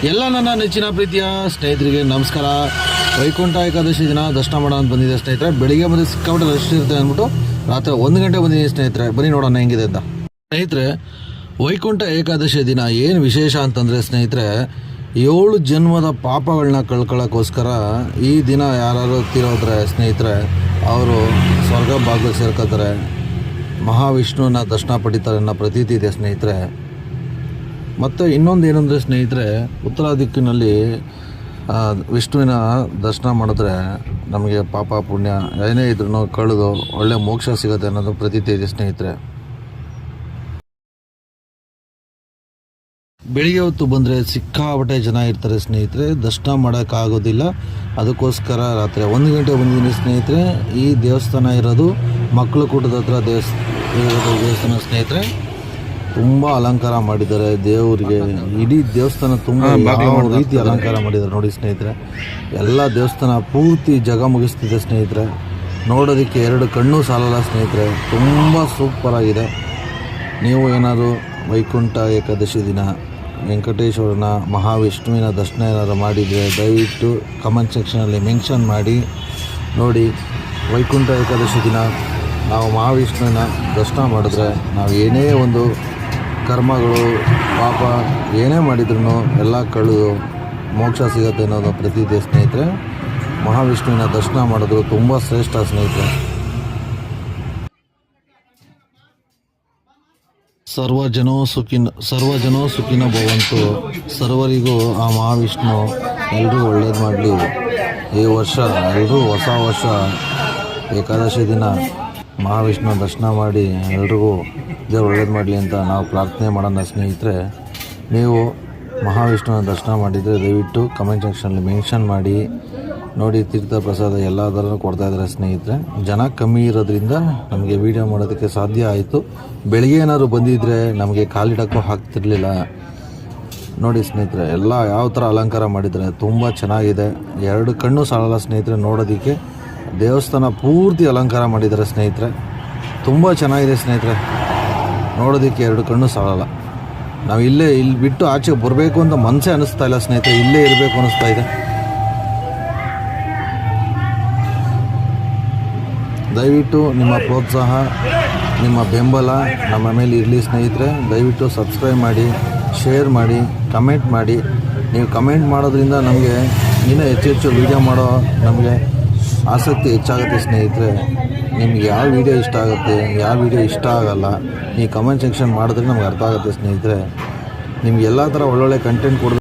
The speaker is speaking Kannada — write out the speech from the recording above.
ಎಲ್ಲ ನನ್ನ ನೆಚ್ಚಿನ ಪ್ರೀತಿಯ ಸ್ನೇಹಿತರಿಗೆ ನಮಸ್ಕಾರ. ವೈಕುಂಠ ಏಕಾದಶಿ ದಿನ ದರ್ಶನ ಮಾಡೋಣ ಬಂದಿದೆ ಸ್ನೇಹಿತರೆ. ಬೆಳಿಗ್ಗೆ ಬಂದು ಸಿಕ್ಕಾಪಟ್ಟೆ ರಶ್ ಇರುತ್ತೆ ಅಂದ್ಬಿಟ್ಟು ರಾತ್ರಿ 1 ಗಂಟೆ ಬಂದಿದ್ದೀನಿ ಸ್ನೇಹಿತರೆ. ಬನ್ನಿ ನೋಡೋಣ ಹೆಂಗಿದೆ ಅಂತ. ಸ್ನೇಹಿತರೆ, ವೈಕುಂಠ ಏಕಾದಶಿ ದಿನ ಏನು ವಿಶೇಷ ಅಂತಂದರೆ ಸ್ನೇಹಿತರೆ, 7 ಜನ್ಮದ ಪಾಪಗಳನ್ನ ಕಳ್ಕೊಳ್ಳೋಕ್ಕೋಸ್ಕರ ಈ ದಿನ ಯಾರು ತೀರೋದ್ರೆ ಸ್ನೇಹಿತರೆ, ಅವರು ಸ್ವರ್ಗ ಭಾಗ ಸೇರ್ಕೋತಾರೆ, ಮಹಾವಿಷ್ಣುವಿನ ದರ್ಶನ ಪಡಿತಾರೆ ಅನ್ನೋ ಪ್ರತೀತಿ ಇದೆ ಸ್ನೇಹಿತರೆ. ಮತ್ತು ಇನ್ನೊಂದು ಏನಂದರೆ ಸ್ನೇಹಿತರೆ, ಉತ್ತರ ದಿಕ್ಕಿನಲ್ಲಿ ವಿಷ್ಣುವಿನ ದರ್ಶನ ಮಾಡಿದ್ರೆ ನಮಗೆ ಪಾಪ ಪುಣ್ಯ ಏನೇ ಇದ್ರೂ ಕಳೆದು ಒಳ್ಳೆ ಮೋಕ್ಷ ಸಿಗುತ್ತೆ ಅನ್ನೋದು ಪ್ರತೀತಿ ಇದೆ ಸ್ನೇಹಿತರೆ. ಬೆಳಿಗ್ಗೆ ಹೊತ್ತು ಬಂದರೆ ಸಿಕ್ಕಾಪಟ್ಟೆ ಜನ ಇರ್ತಾರೆ ಸ್ನೇಹಿತರೆ, ದರ್ಶನ ಮಾಡೋಕ್ಕಾಗೋದಿಲ್ಲ. ಅದಕ್ಕೋಸ್ಕರ ರಾತ್ರಿ 1 ಗಂಟೆ ಬಂದಿದ್ದೀನಿ ಸ್ನೇಹಿತರೆ. ಈ ದೇವಸ್ಥಾನ ಇರೋದು ಮಕ್ಕಳು ಕೂಟದ ಹತ್ರ ದೇವಸ್ಥಾನ ಸ್ನೇಹಿತರೆ. ತುಂಬ ಅಲಂಕಾರ ಮಾಡಿದ್ದಾರೆ ದೇವರಿಗೆ. ಇಡೀ ದೇವಸ್ಥಾನ ತುಂಬ ಯಾವ ರೀತಿ ಅಲಂಕಾರ ಮಾಡಿದ್ದಾರೆ ನೋಡಿ ಸ್ನೇಹಿತರೆ. ಎಲ್ಲ ದೇವಸ್ಥಾನ ಪೂರ್ತಿ ಜಗ ಮುಗಿಸ್ತಿದೆ ಸ್ನೇಹಿತರೆ. ನೋಡೋದಕ್ಕೆ 2 ಕಣ್ಣು ಸಾಲಲ್ಲ ಸ್ನೇಹಿತರೆ. ತುಂಬ ಸೂಪರಾಗಿದೆ. ನೀವು ಏನಾದರೂ ವೈಕುಂಠ ಏಕಾದಶಿ ದಿನ ವೆಂಕಟೇಶ್ವರನ ಮಹಾವಿಷ್ಣುವಿನ ದರ್ಶನ ಏನಾದರೂ ಮಾಡಿದರೆ ದಯವಿಟ್ಟು ಕಮೆಂಟ್ ಸೆಕ್ಷನಲ್ಲಿ ಮೆನ್ಷನ್ ಮಾಡಿ. ನೋಡಿ, ವೈಕುಂಠ ಏಕಾದಶಿ ದಿನ ನಾವು ಮಹಾವಿಷ್ಣುವಿನ ದರ್ಶನ ಮಾಡಿದ್ರೆ ನಾವು ಏನೇ ಒಂದು ಕರ್ಮಗಳು ಪಾಪ ಏನೇ ಮಾಡಿದ್ರು ಎಲ್ಲ ಕಳೆದು ಮೋಕ್ಷ ಸಿಗುತ್ತೆ ಅನ್ನೋದು ಪ್ರತೀತಿ ಸ್ನೇಹಿತರೆ. ಮಹಾವಿಷ್ಣುವಿನ ದರ್ಶನ ಮಾಡೋದು ತುಂಬ ಶ್ರೇಷ್ಠ ಸ್ನೇಹಿತರೆ. ಸರ್ವಜನೋ ಸುಖಿನ ಭವಂತು. ಸರ್ವರಿಗೂ ಆ ಮಹಾವಿಷ್ಣು ಎಲ್ಲರೂ ಒಳ್ಳೇದು ಮಾಡಲಿ. ಈ ವರ್ಷ ಎಲ್ಲರೂ ಹೊಸ ವರ್ಷ ಏಕಾದಶಿ ದಿನ ಮಹಾವಿಷ್ಣು ದರ್ಶನ ಮಾಡಿ ಎಲ್ರಿಗೂ ದೇವ್ರು ಒಳ್ಳೇದು ಮಾಡಲಿ ಅಂತ ನಾವು ಪ್ರಾರ್ಥನೆ ಮಾಡೋಣ ಸ್ನೇಹಿತರೆ. ನೀವು ಮಹಾವಿಷ್ಣುವಿನ ದರ್ಶನ ಮಾಡಿದರೆ ದಯವಿಟ್ಟು ಕಮೆಂಟ್ ಸೆಕ್ಷನಲ್ಲಿ ಮೆನ್ಷನ್ ಮಾಡಿ. ನೋಡಿ, ತೀರ್ಥ ಪ್ರಸಾದ ಎಲ್ಲ ಥರನೂ ಕೊಡ್ತಾಯಿದ್ದಾರೆ ಸ್ನೇಹಿತರೆ. ಜನ ಕಮ್ಮಿ ಇರೋದ್ರಿಂದ ನಮಗೆ ವೀಡಿಯೋ ಮಾಡೋದಕ್ಕೆ ಸಾಧ್ಯ ಆಯಿತು. ಬೆಳಿಗ್ಗೆ ಏನಾದ್ರು ಬಂದಿದ್ದರೆ ನಮಗೆ ಕಾಲಿಡೋಕ್ಕೂ ಆಗ್ತಿರ್ಲಿಲ್ಲ. ನೋಡಿ ಸ್ನೇಹಿತರೆ, ಎಲ್ಲ ಯಾವ ಥರ ಅಲಂಕಾರ ಮಾಡಿದ್ದಾರೆ, ತುಂಬ ಚೆನ್ನಾಗಿದೆ. 2 ಕಣ್ಣು ಸಾಲಲ್ಲ ಸ್ನೇಹಿತರೆ ನೋಡೋದಕ್ಕೆ. ದೇವಸ್ಥಾನ ಪೂರ್ತಿ ಅಲಂಕಾರ ಮಾಡಿದ್ದಾರೆ ಸ್ನೇಹಿತರೆ. ತುಂಬ ಚೆನ್ನಾಗಿದೆ ಸ್ನೇಹಿತರೆ. ನೋಡೋದಕ್ಕೆ 2 ಕಣ್ಣು ಸಾಲಲ್ಲ. ನಾವು ಇಲ್ಲಿ ಬಿಟ್ಟು ಆಚೆಗೆ ಬರಬೇಕು ಅಂತ ಮನಸ್ಸೇ ಅನ್ನಿಸ್ತಾ ಇಲ್ಲ ಸ್ನೇಹಿತರೆ. ಇಲ್ಲೇ ಇರಬೇಕು ಅನ್ನಿಸ್ತಾ ಇದೆ. ದಯವಿಟ್ಟು ನಿಮ್ಮ ಪ್ರೋತ್ಸಾಹ, ನಿಮ್ಮ ಬೆಂಬಲ ನಮ್ಮ ಮೇಲೆ ಇರಲಿ ಸ್ನೇಹಿತರೆ. ದಯವಿಟ್ಟು ಸಬ್ಸ್ಕ್ರೈಬ್ ಮಾಡಿ, ಶೇರ್ ಮಾಡಿ, ಕಮೆಂಟ್ ಮಾಡಿ. ನೀವು ಕಮೆಂಟ್ ಮಾಡೋದ್ರಿಂದ ನಮಗೆ ಇನ್ನೂ ಹೆಚ್ಚು ವೀಡಿಯೋ ಮಾಡೋ ನಮಗೆ ಆಸಕ್ತಿ ಹೆಚ್ಚಾಗುತ್ತೆ ಸ್ನೇಹಿತರೆ. ನಿಮ್ಗೆ ಯಾವ ವೀಡಿಯೋ ಇಷ್ಟ ಆಗುತ್ತೆ, ಯಾವ ವೀಡಿಯೋ ಇಷ್ಟ ಆಗಲ್ಲ, ಈ ಕಮೆಂಟ್ ಸೆಕ್ಷನ್ ಮಾಡಿದ್ರೆ ನಮ್ಗೆ ಅರ್ಥ ಆಗುತ್ತೆ ಸ್ನೇಹಿತರೆ. ನಿಮ್ಗೆ ಎಲ್ಲ ಥರ ಒಳ್ಳೊಳ್ಳೆ ಕಂಟೆಂಟ್ ಕೊಡೋದು